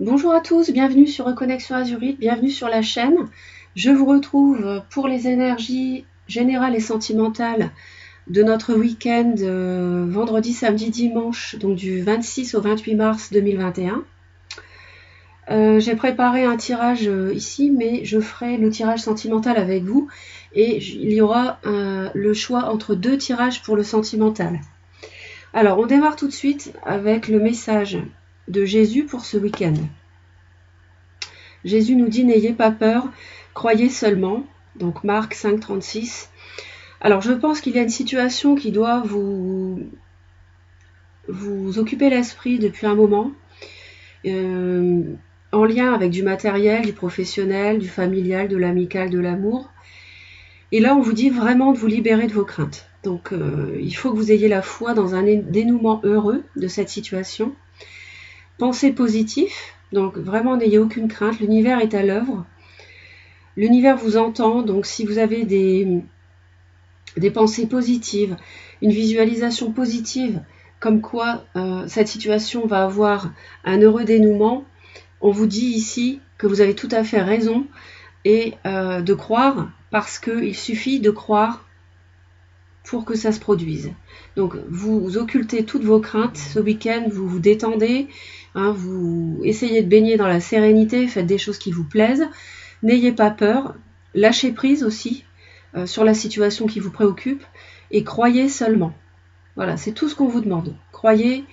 Bonjour à tous, bienvenue sur Reconnexion Azurite, bienvenue sur la chaîne. Je vous retrouve pour les énergies générales et sentimentales de notre week-end vendredi, samedi, dimanche, donc du 26 au 28 mars 2021. J'ai préparé un tirage ici, mais je ferai le tirage sentimental avec vous et il y aura le choix entre deux tirages pour le sentimental. Alors, on démarre tout de suite avec le message de Jésus pour ce week-end. Jésus nous dit « N'ayez pas peur, croyez seulement ». Donc Marc 5, 36. Alors je pense qu'il y a une situation qui doit vous occuper l'esprit depuis un moment, en lien avec du matériel, du professionnel, du familial, de l'amical, de l'amour. Et là, on vous dit vraiment de vous libérer de vos craintes. Donc il faut que vous ayez la foi dans un dénouement heureux de cette situation. Pensez positif, donc vraiment n'ayez aucune crainte, l'univers est à l'œuvre. L'univers vous entend, donc si vous avez des pensées positives, une visualisation positive, comme quoi cette situation va avoir un heureux dénouement, on vous dit ici que vous avez tout à fait raison et de croire, parce qu'il suffit de croire pour que ça se produise. Donc vous occultez toutes vos craintes ce week-end, vous vous détendez, vous essayez de baigner dans la sérénité, faites des choses qui vous plaisent, n'ayez pas peur, lâchez prise aussi sur la situation qui vous préoccupe et croyez seulement. Voilà, c'est tout ce qu'on vous demande. Croyez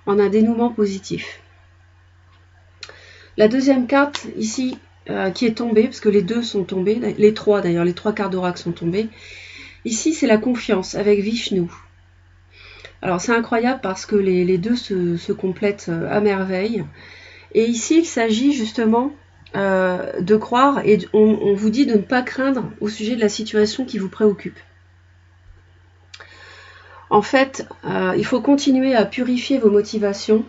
en un dénouement positif. La deuxième carte ici qui est tombée, parce que les deux sont tombés, les trois d'ailleurs, les trois cartes d'oracle sont tombées. Ici, c'est la confiance avec Vishnu. Alors, c'est incroyable parce que les deux se complètent à merveille. Et ici, il s'agit justement de croire et on vous dit de ne pas craindre au sujet de la situation qui vous préoccupe. En fait, il faut continuer à purifier vos motivations.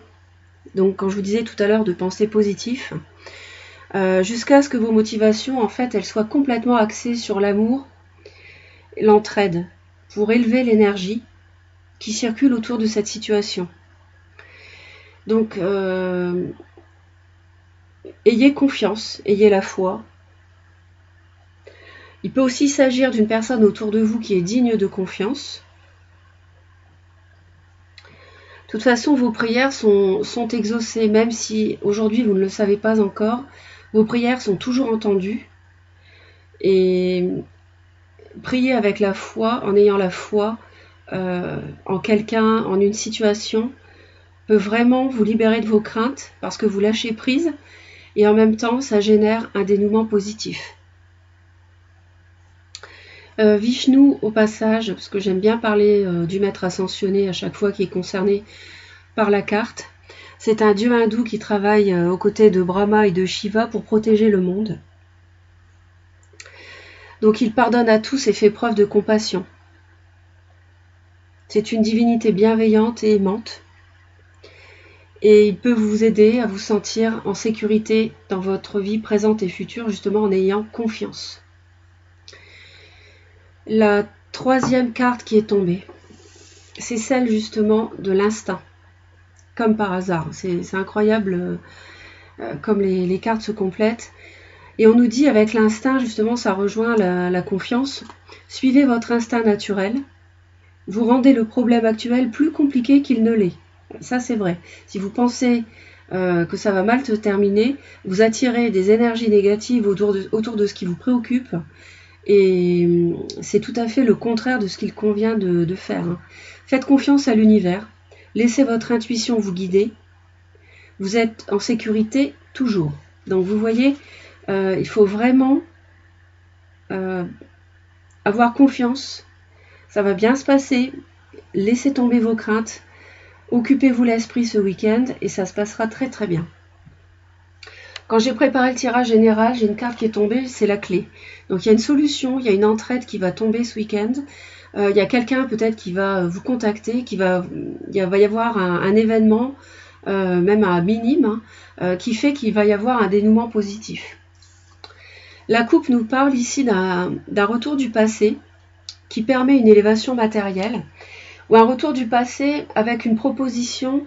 Donc, quand je vous disais tout à l'heure de penser positif, jusqu'à ce que vos motivations, en fait, elles soient complètement axées sur l'amour, l'entraide, pour élever l'énergie qui circule autour de cette situation. Donc, ayez confiance, ayez la foi. Il peut aussi s'agir d'une personne autour de vous qui est digne de confiance. De toute façon, vos prières sont exaucées, même si aujourd'hui vous ne le savez pas encore. Vos prières sont toujours entendues. Et priez avec la foi, en ayant la foi en quelqu'un, en une situation, peut vraiment vous libérer de vos craintes parce que vous lâchez prise et en même temps ça génère un dénouement positif. Vishnu au passage, parce que j'aime bien parler du maître ascensionné à chaque fois qui est concerné par la carte, c'est un dieu hindou qui travaille aux côtés de Brahma et de Shiva pour protéger le monde. Donc il pardonne à tous et fait preuve de compassion. C'est une divinité bienveillante et aimante. Et il peut vous aider à vous sentir en sécurité dans votre vie présente et future, justement en ayant confiance. La troisième carte qui est tombée, c'est celle justement de l'instinct, comme par hasard. C'est incroyable comme les cartes se complètent. Et on nous dit avec l'instinct, justement, ça rejoint la confiance. Suivez votre instinct naturel. Vous rendez le problème actuel plus compliqué qu'il ne l'est. Ça, c'est vrai. Si vous pensez que ça va mal se terminer, vous attirez des énergies négatives autour de ce qui vous préoccupe. Et c'est tout à fait le contraire de ce qu'il convient de faire. Faites confiance à l'univers. Laissez votre intuition vous guider. Vous êtes en sécurité toujours. Donc, vous voyez, il faut vraiment avoir confiance. Ça va bien se passer. Laissez tomber vos craintes. Occupez-vous l'esprit ce week-end et ça se passera très très bien. Quand j'ai préparé le tirage général, j'ai une carte qui est tombée, c'est la clé. Donc il y a une solution, il y a une entraide qui va tomber ce week-end. Il y a quelqu'un peut-être qui va vous contacter, il va y avoir un événement, même un minime, qui fait qu'il va y avoir un dénouement positif. La coupe nous parle ici d'un retour du passé qui permet une élévation matérielle, ou un retour du passé avec une proposition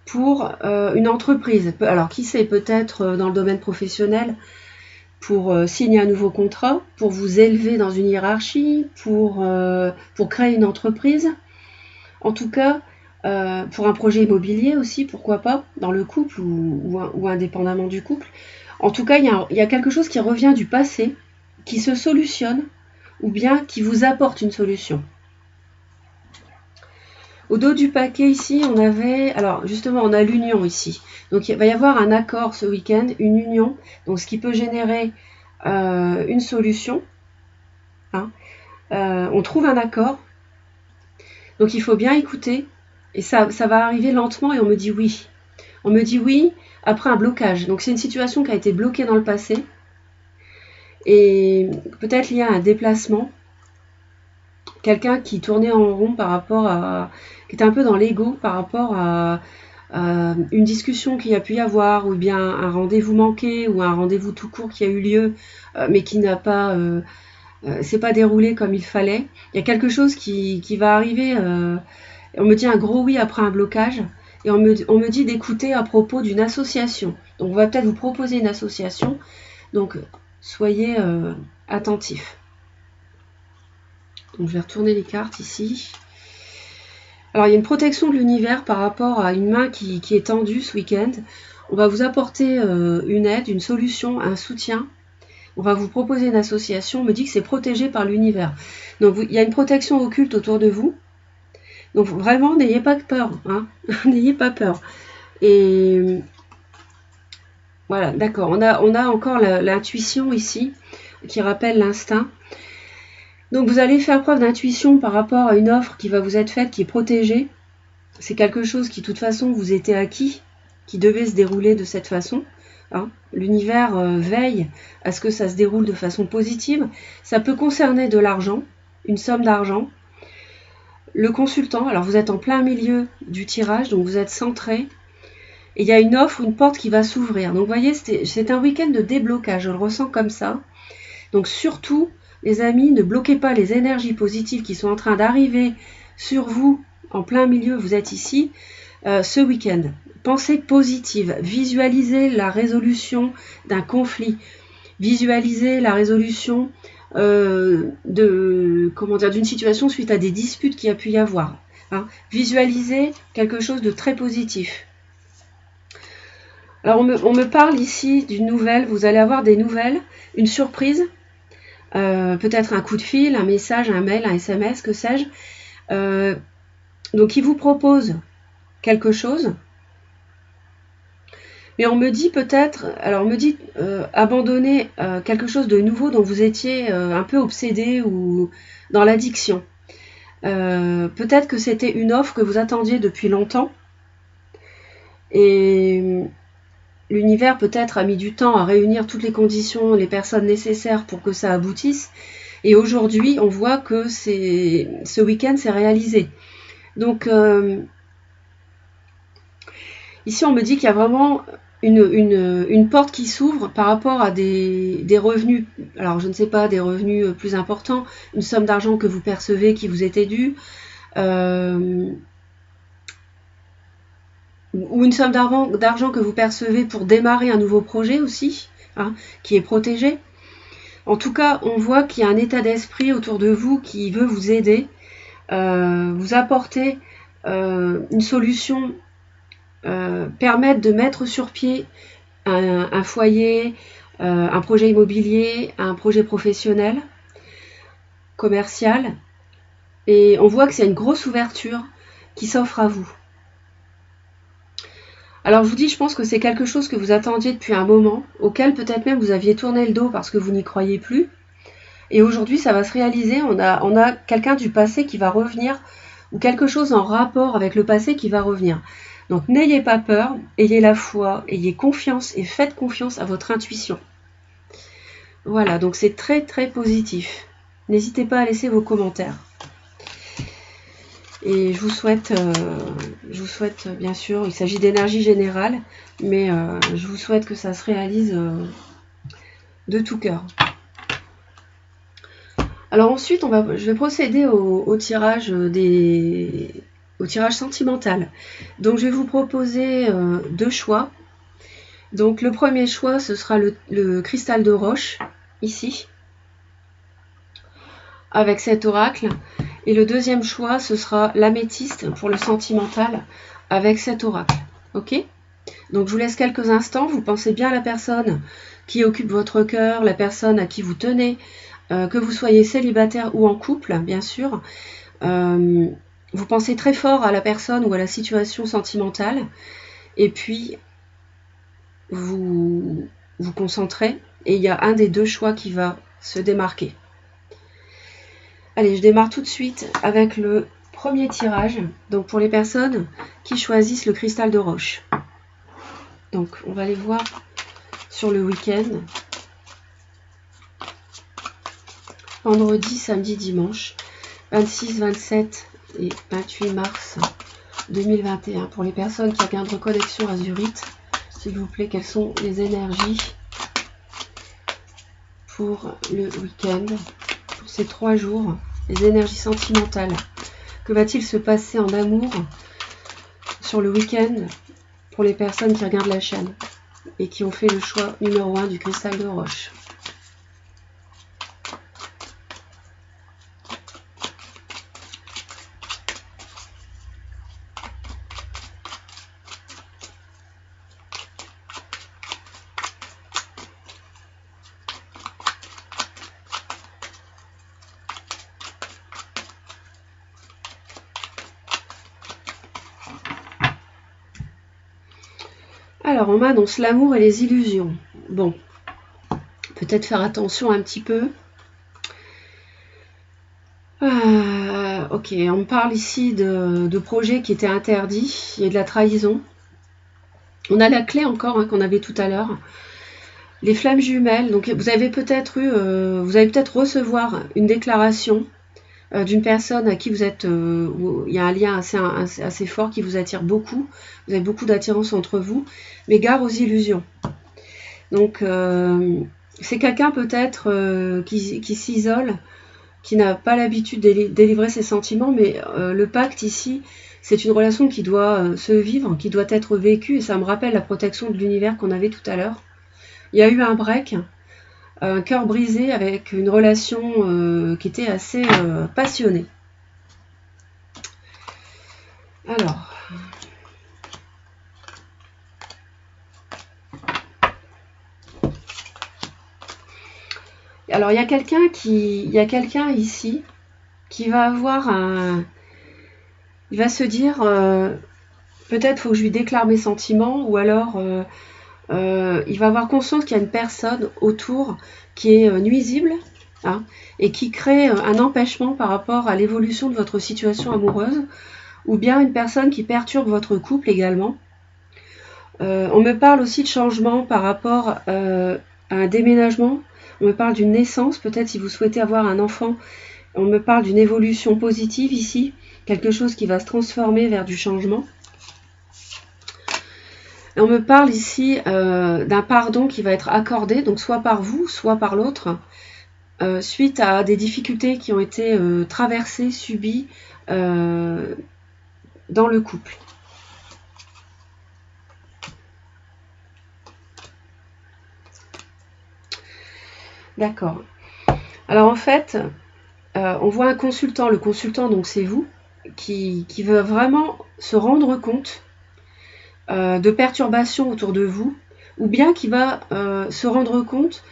pour une entreprise. Alors qui sait, peut-être dans le domaine professionnel, pour signer un nouveau contrat, pour vous élever dans une hiérarchie, pour créer une entreprise. En tout cas, pour un projet immobilier aussi, pourquoi pas, dans le couple ou indépendamment du couple. En tout cas, il y a quelque chose qui revient du passé, qui se solutionne, ou bien qui vous apporte une solution. Au dos du paquet ici, on avait, alors justement, on a l'union ici. Donc il va y avoir un accord ce week-end, une union, donc ce qui peut générer une solution. Hein. On trouve un accord, donc il faut bien écouter, et ça va arriver lentement et on me dit oui. On me dit oui après un blocage. Donc c'est une situation qui a été bloquée dans le passé, et peut-être lié à un déplacement. Quelqu'un qui tournait en rond par rapport à, qui était un peu dans l'ego par rapport à une discussion qu'il y a pu y avoir, ou bien un rendez-vous manqué, ou un rendez-vous tout court qui a eu lieu, mais qui n'a pas, s'est pas déroulé comme il fallait. Il y a quelque chose qui va arriver. On me dit un gros oui après un blocage, et on me dit d'écouter à propos d'une association. Donc on va peut-être vous proposer une association. Donc soyez attentifs. Donc je vais retourner les cartes ici. Alors il y a une protection de l'univers par rapport à une main qui est tendue ce week-end. On va vous apporter une aide, une solution, un soutien. On va vous proposer une association. On me dit que c'est protégé par l'univers. Donc il y a une protection occulte autour de vous. Donc vraiment, n'ayez pas peur. Hein. N'ayez pas peur. Et voilà, d'accord. On a encore l'intuition ici qui rappelle l'instinct. Donc vous allez faire preuve d'intuition par rapport à une offre qui va vous être faite, qui est protégée. C'est quelque chose qui, de toute façon, vous était acquis, qui devait se dérouler de cette façon. Hein. L'univers veille à ce que ça se déroule de façon positive. Ça peut concerner de l'argent, une somme d'argent. Le consultant, alors vous êtes en plein milieu du tirage, donc vous êtes centré. Et il y a une offre, une porte qui va s'ouvrir. Donc vous voyez, c'est un week-end de déblocage, je le ressens comme ça. Donc surtout, les amis, ne bloquez pas les énergies positives qui sont en train d'arriver sur vous, en plein milieu, vous êtes ici, ce week-end. Pensez positive, visualisez la résolution d'un conflit, visualisez la résolution d'une situation suite à des disputes qu'il y a pu y avoir. Hein. Visualisez quelque chose de très positif. Alors on me parle ici d'une nouvelle, vous allez avoir des nouvelles, une surprise, peut-être un coup de fil, un message, un mail, un SMS, que sais-je. Donc il vous propose quelque chose, mais on me dit peut-être, alors on me dit abandonner quelque chose de nouveau dont vous étiez un peu obsédé ou dans l'addiction. Peut-être que c'était une offre que vous attendiez depuis longtemps, et l'univers peut-être a mis du temps à réunir toutes les conditions, les personnes nécessaires pour que ça aboutisse. Et aujourd'hui, on voit que ce week-end s'est réalisé. Donc, ici, on me dit qu'il y a vraiment une porte qui s'ouvre par rapport à des revenus. Alors, je ne sais pas, des revenus plus importants, une somme d'argent que vous percevez qui vous était due, ou une somme d'argent que vous percevez pour démarrer un nouveau projet aussi, hein, qui est protégé. En tout cas, on voit qu'il y a un état d'esprit autour de vous qui veut vous aider, vous apporter une solution, permettre de mettre sur pied un foyer, un projet immobilier, un projet professionnel, commercial. Et on voit que c'est une grosse ouverture qui s'offre à vous. Alors je vous dis, je pense que c'est quelque chose que vous attendiez depuis un moment, auquel peut-être même vous aviez tourné le dos parce que vous n'y croyez plus. Et aujourd'hui, ça va se réaliser. On a quelqu'un du passé qui va revenir, ou quelque chose en rapport avec le passé qui va revenir. Donc n'ayez pas peur, ayez la foi, ayez confiance et faites confiance à votre intuition. Voilà, donc c'est très très positif. N'hésitez pas à laisser vos commentaires. Et je vous souhaite bien sûr, il s'agit d'énergie générale, mais je vous souhaite que ça se réalise de tout cœur. Alors ensuite, je vais procéder au tirage des au tirage sentimental. Donc je vais vous proposer deux choix. Donc le premier choix, ce sera le cristal de roche, ici, avec cet oracle. Et le deuxième choix, ce sera l'améthyste pour le sentimental, avec cet oracle. Ok? Donc je vous laisse quelques instants, vous pensez bien à la personne qui occupe votre cœur, la personne à qui vous tenez, que vous soyez célibataire ou en couple, bien sûr. Vous pensez très fort à la personne ou à la situation sentimentale, et puis vous vous concentrez, et il y a un des deux choix qui va se démarquer. Allez, je démarre tout de suite avec le premier tirage, donc pour les personnes qui choisissent le cristal de roche. Donc on va aller voir sur le week-end, vendredi, samedi, dimanche, 26, 27 et 28 mars 2021. Pour les personnes qui regardent Reconnexion Azurite, s'il vous plaît, quelles sont les énergies pour le week-end, pour ces 3 jours, les énergies sentimentales. Que va-t-il se passer en amour sur le week-end pour les personnes qui regardent la chaîne et qui ont fait le choix numéro 1 du cristal de roche? Alors, on m'annonce l'amour et les illusions. Bon, peut-être faire attention un petit peu. Ok, on me parle ici de projets qui étaient interdits et de la trahison. On a la clé encore qu'on avait tout à l'heure. Les flammes jumelles. Donc, vous avez peut-être recevoir une déclaration d'une personne à qui vous êtes, où il y a un lien assez fort qui vous attire beaucoup. Vous avez beaucoup d'attirance entre vous, mais gare aux illusions. Donc, c'est quelqu'un peut-être qui s'isole, qui n'a pas l'habitude de délivrer ses sentiments, mais le pacte ici, c'est une relation qui doit se vivre, qui doit être vécue, et ça me rappelle la protection de l'univers qu'on avait tout à l'heure. Il y a eu un break, un cœur brisé avec une relation qui était assez passionnée. Alors il y a quelqu'un ici qui va avoir il va se dire peut-être faut que je lui déclare mes sentiments, ou alors il va avoir conscience qu'il y a une personne autour qui est nuisible, hein, et qui crée un empêchement par rapport à l'évolution de votre situation amoureuse, ou bien une personne qui perturbe votre couple également. On me parle aussi de changement par rapport à un déménagement. On me parle d'une naissance, peut-être si vous souhaitez avoir un enfant. On me parle d'une évolution positive ici, quelque chose qui va se transformer vers du changement. Et on me parle ici d'un pardon qui va être accordé, donc soit par vous, soit par l'autre, suite à des difficultés qui ont été traversées, subies dans le couple. D'accord. Alors en fait, on voit un consultant. Le consultant, donc c'est vous, qui veut vraiment se rendre compte de perturbations autour de vous, ou bien qui va se rendre compte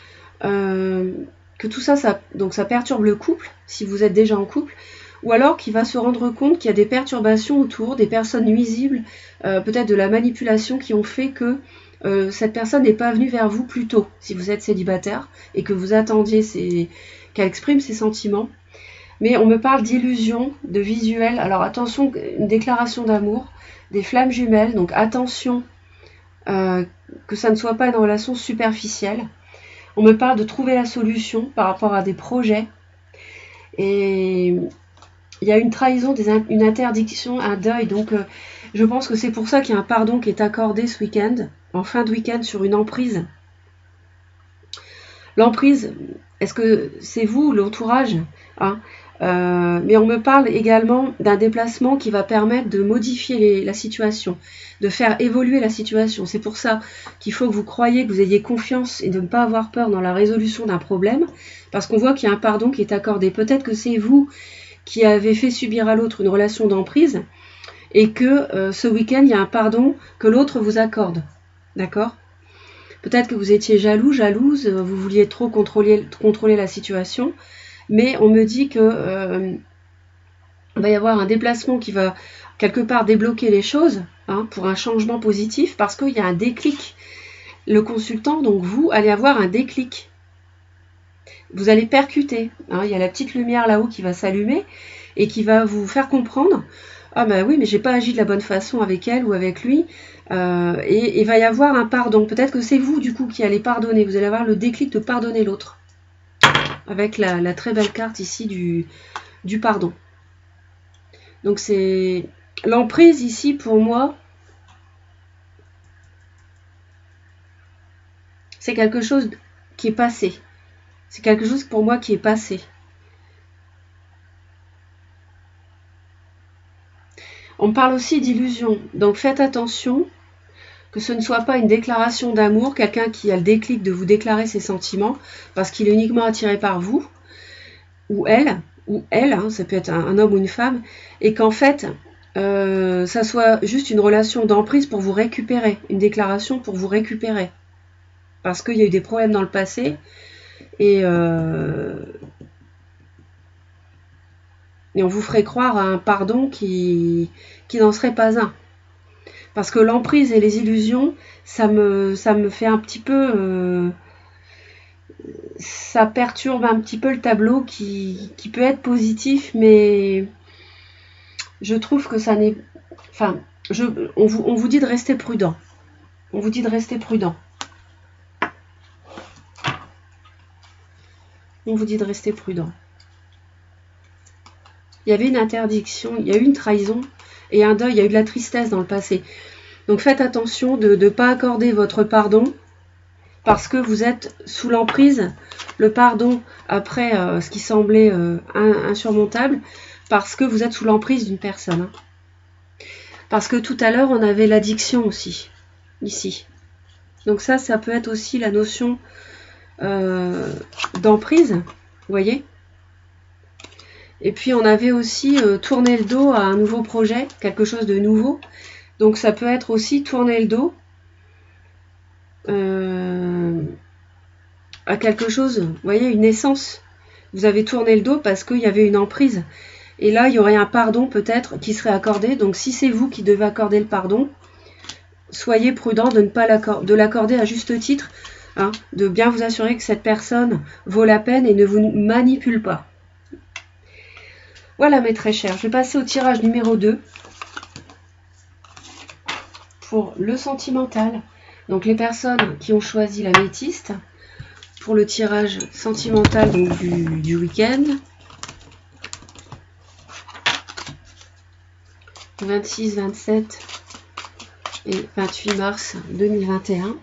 que tout ça, donc ça perturbe le couple, si vous êtes déjà en couple, ou alors qui va se rendre compte qu'il y a des perturbations autour, des personnes nuisibles, peut-être de la manipulation qui ont fait que cette personne n'est pas venue vers vous plus tôt, si vous êtes célibataire et que vous attendiez qu'elle exprime ses sentiments. Mais on me parle d'illusions, de visuels. Alors attention, une déclaration d'amour, des flammes jumelles, donc attention que ça ne soit pas une relation superficielle. On me parle de trouver la solution par rapport à des projets. Et il y a une trahison, une interdiction, un deuil. Donc je pense que c'est pour ça qu'il y a un pardon qui est accordé ce week-end, en fin de week-end, sur une emprise. L'emprise, est-ce que c'est vous, l'entourage, hein, Mais on me parle également d'un déplacement qui va permettre de modifier la situation, de faire évoluer la situation. C'est pour ça qu'il faut que vous croyiez, que vous ayez confiance et de ne pas avoir peur dans la résolution d'un problème, parce qu'on voit qu'il y a un pardon qui est accordé. Peut-être que c'est vous qui avez fait subir à l'autre une relation d'emprise, et que ce week-end, il y a un pardon que l'autre vous accorde. D'accord ? Peut-être que vous étiez jaloux, jalouse, vous vouliez trop contrôler la situation, mais on me dit que va y avoir un déplacement qui va quelque part débloquer les choses, hein, pour un changement positif, parce qu'il y a un déclic. Le consultant, donc vous, allez avoir un déclic. Vous allez percuter. Hein, il y a la petite lumière là-haut qui va s'allumer et qui va vous faire comprendre « Ah ben oui, mais j'ai pas agi de la bonne façon avec elle ou avec lui. » Et il va y avoir un pardon. Peut-être que c'est vous, du coup, qui allez pardonner. Vous allez avoir le déclic de pardonner l'autre. Avec la très belle carte ici du pardon. Donc c'est l'emprise ici, pour moi, c'est quelque chose qui est passé. C'est quelque chose pour moi qui est passé. On parle aussi d'illusion. Donc faites attention que ce ne soit pas une déclaration d'amour, quelqu'un qui a le déclic de vous déclarer ses sentiments parce qu'il est uniquement attiré par vous, ou elle, hein, ça peut être un homme ou une femme, et qu'en fait, ça soit juste une relation d'emprise pour vous récupérer, une déclaration pour vous récupérer. Parce qu'il y a eu des problèmes dans le passé, et on vous ferait croire à un pardon qui n'en serait pas un. Parce que l'emprise et les illusions, ça me fait un petit peu... ça perturbe un petit peu le tableau qui peut être positif, mais je trouve que ça n'est... Enfin, on vous dit de rester prudent. On vous dit de rester prudent. On vous dit de rester prudent. Il y avait une interdiction, il y a eu une trahison et un deuil, il y a eu de la tristesse dans le passé. Donc faites attention de ne pas accorder votre pardon parce que vous êtes sous l'emprise, le pardon après ce qui semblait insurmontable, parce que vous êtes sous l'emprise d'une personne. Hein. Parce que tout à l'heure, on avait l'addiction aussi, ici. Donc ça peut être aussi la notion d'emprise, vous voyez. Et puis on avait aussi tourné le dos à un nouveau projet, quelque chose de nouveau. Donc ça peut être aussi tourner le dos à quelque chose, vous voyez, une naissance. Vous avez tourné le dos parce qu'il y avait une emprise. Et là, il y aurait un pardon peut-être qui serait accordé. Donc si c'est vous qui devez accorder le pardon, soyez prudent de ne pas l'accorder à juste titre, hein, de bien vous assurer que cette personne vaut la peine et ne vous manipule pas. Voilà mes très chers, je vais passer au tirage numéro 2 pour le sentimental. Donc les personnes qui ont choisi l'améthyste pour le tirage sentimental donc, du week-end. 26, 27 et 28 mars 2021.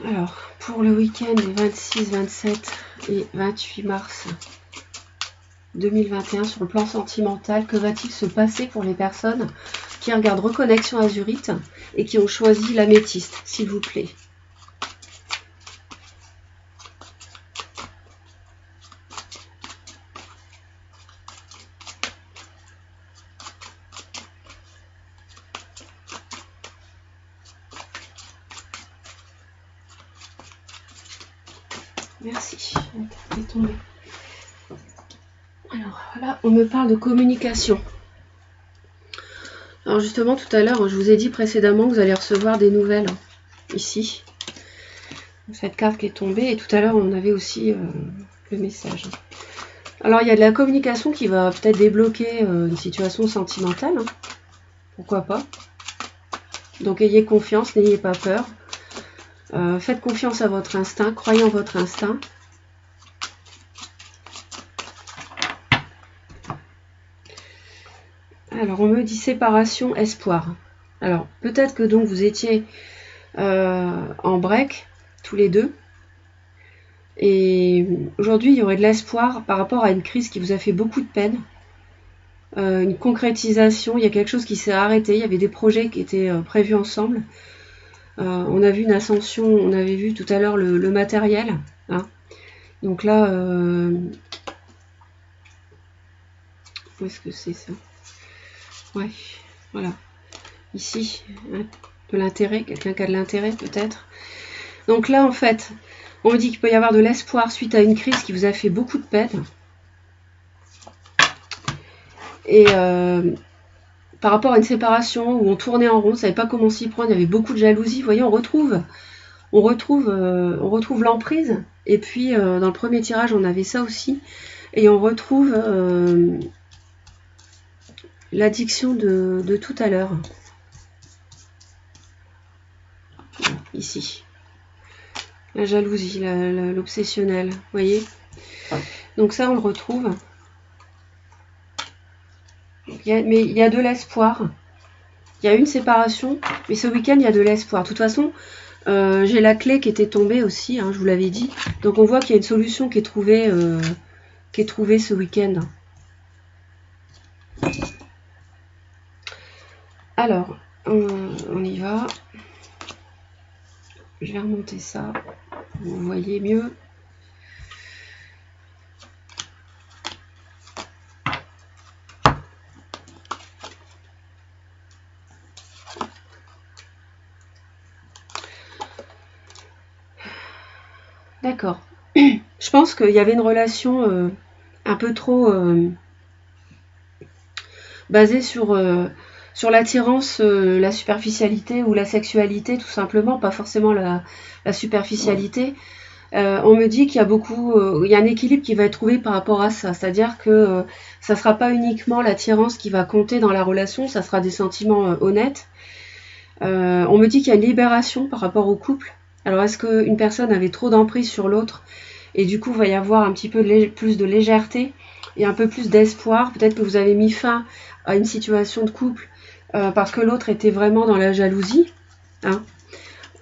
Alors, pour le week-end des 26, 27 et 28 mars 2021, sur le plan sentimental, que va-t-il se passer pour les personnes qui regardent Reconnexion Azurite et qui ont choisi l'améthyste, s'il vous plaît? Merci. Elle est tombée. Alors là, on me parle de communication. Alors justement, tout à l'heure, je vous ai dit précédemment que vous allez recevoir des nouvelles, ici. Cette carte qui est tombée, et tout à l'heure, on avait aussi le message. Alors, il y a de la communication qui va peut-être débloquer une situation sentimentale. Hein. Pourquoi pas. Donc, ayez confiance, n'ayez pas peur. Faites confiance à votre instinct, croyez en votre instinct. Alors, on me dit séparation, espoir. Alors, peut-être que donc vous étiez en break, tous les deux. Et aujourd'hui, il y aurait de l'espoir par rapport à une crise qui vous a fait beaucoup de peine. Une concrétisation, il y a quelque chose qui s'est arrêté. Il y avait des projets qui étaient prévus ensemble. On a vu une ascension, on avait vu tout à l'heure le matériel. Hein. Donc là, où est-ce que c'est ça? Ouais, voilà. Ici, hein, de l'intérêt, quelqu'un qui a de l'intérêt peut-être. Donc là, en fait, on me dit qu'il peut y avoir de l'espoir suite à une crise qui vous a fait beaucoup de peine. Et par rapport à une séparation où on tournait en rond, on ne savait pas comment s'y prendre, il y avait beaucoup de jalousie. Vous voyez, on retrouve l'emprise. Et puis, dans le premier tirage, on avait ça aussi. Et on retrouve l'addiction de tout à l'heure. Ici. La jalousie, l'obsessionnel. Vous voyez? Donc ça, on le retrouve. Mais il y a de l'espoir. Il y a une séparation, mais ce week-end, il y a de l'espoir. De toute façon, j'ai la clé qui était tombée aussi, hein, je vous l'avais dit. Donc on voit qu'il y a une solution qui est trouvée ce week-end. Alors, on y va. Je vais remonter ça. Vous voyez mieux. D'accord. Je pense qu'il y avait une relation un peu trop basée sur l'attirance, la superficialité ou la sexualité, tout simplement, pas forcément la superficialité. On me dit qu'il y a il y a un équilibre qui va être trouvé par rapport à ça, c'est-à-dire que ça ne sera pas uniquement l'attirance qui va compter dans la relation, ça sera des sentiments honnêtes. On me dit qu'il y a une libération par rapport au couple. Alors est-ce qu'une personne avait trop d'emprise sur l'autre et du coup il va y avoir un petit peu plus de légèreté et un peu plus d'espoir. Peut-être que vous avez mis fin à une situation de couple parce que l'autre était vraiment dans la jalousie, hein,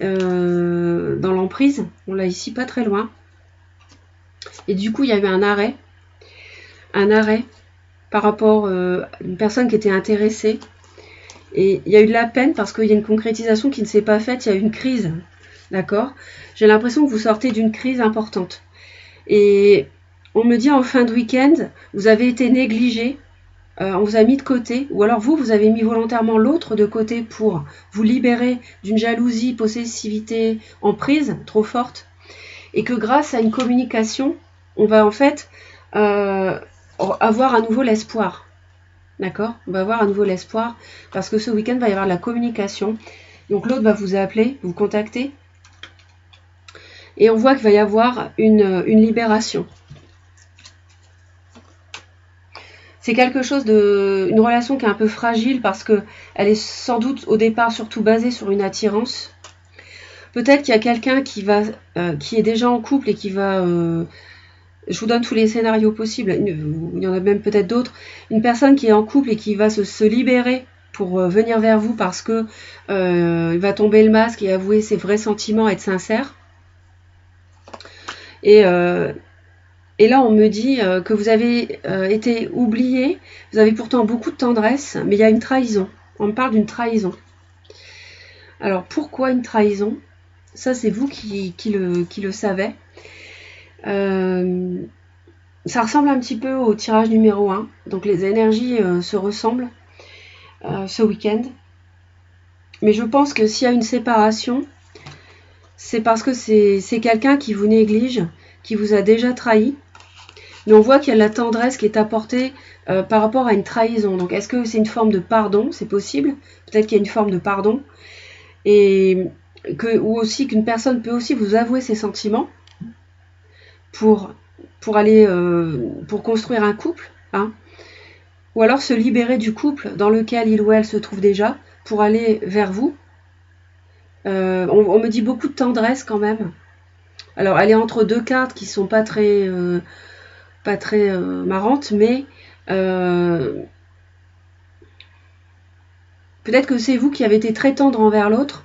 dans l'emprise. On l'a ici pas très loin. Et du coup il y a eu un arrêt par rapport à une personne qui était intéressée. Et il y a eu de la peine parce qu'il y a une concrétisation qui ne s'est pas faite, il y a eu une crise. D'accord? J'ai l'impression que vous sortez d'une crise importante. Et on me dit en fin de week-end, vous avez été négligé, on vous a mis de côté, ou alors vous avez mis volontairement l'autre de côté pour vous libérer d'une jalousie, possessivité, emprise trop forte. Et que grâce à une communication, on va en fait avoir à nouveau l'espoir. D'accord? On va avoir à nouveau l'espoir parce que ce week-end va y avoir de la communication. Donc l'autre va vous appeler, vous contacter. Et on voit qu'il va y avoir une libération. C'est quelque chose une relation qui est un peu fragile parce que elle est sans doute au départ surtout basée sur une attirance. Peut-être qu'il y a quelqu'un qui est déjà en couple et qui va, je vous donne tous les scénarios possibles, il y en a même peut-être d'autres, une personne qui est en couple et qui va se libérer pour venir vers vous parce que il va tomber le masque et avouer ses vrais sentiments, être sincère. Et là, on me dit que vous avez été oublié, vous avez pourtant beaucoup de tendresse, mais il y a une trahison. On me parle d'une trahison. Alors, pourquoi une trahison? Ça, c'est vous qui le savez. Ça ressemble un petit peu au tirage numéro 1. Donc, les énergies se ressemblent ce week-end. Mais je pense que s'il y a une séparation, c'est parce que c'est quelqu'un qui vous néglige, qui vous a déjà trahi. Mais on voit qu'il y a la tendresse qui est apportée par rapport à une trahison. Donc est-ce que c'est une forme de pardon? C'est possible. Peut-être qu'il y a une forme de pardon. Ou aussi qu'une personne peut aussi vous avouer ses sentiments pour construire un couple. Hein. Ou alors se libérer du couple dans lequel il ou elle se trouve déjà pour aller vers vous. On me dit beaucoup de tendresse quand même. Alors elle est entre deux cartes qui sont pas très marrantes, mais Peut-être que c'est vous qui avez été très tendre envers l'autre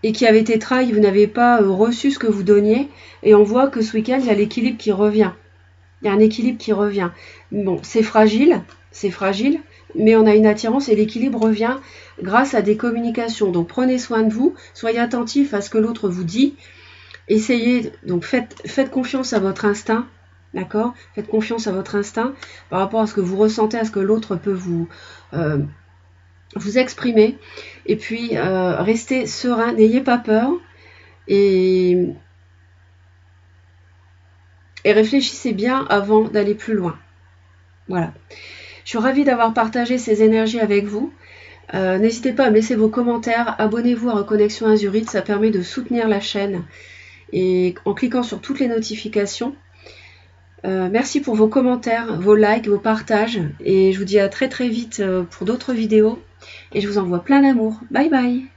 et qui avez été trahi, vous n'avez pas reçu ce que vous donniez, et on voit que ce week-end, il y a l'équilibre qui revient. Il y a un équilibre qui revient. Bon, c'est fragile, mais on a une attirance et l'équilibre revient grâce à des communications. Donc prenez soin de vous, soyez attentif à ce que l'autre vous dit. Essayez, donc faites confiance à votre instinct, d'accord? Faites confiance à votre instinct par rapport à ce que vous ressentez, à ce que l'autre peut vous exprimer. Et puis, restez serein, n'ayez pas peur. Et réfléchissez bien avant d'aller plus loin. Voilà. Je suis ravie d'avoir partagé ces énergies avec vous. N'hésitez pas à me laisser vos commentaires. Abonnez-vous à Reconnexion Azurite, ça permet de soutenir la chaîne. Et en cliquant sur toutes les notifications. Merci pour vos commentaires, vos likes, vos partages. Et je vous dis à très très vite pour d'autres vidéos. Et je vous envoie plein d'amour. Bye bye.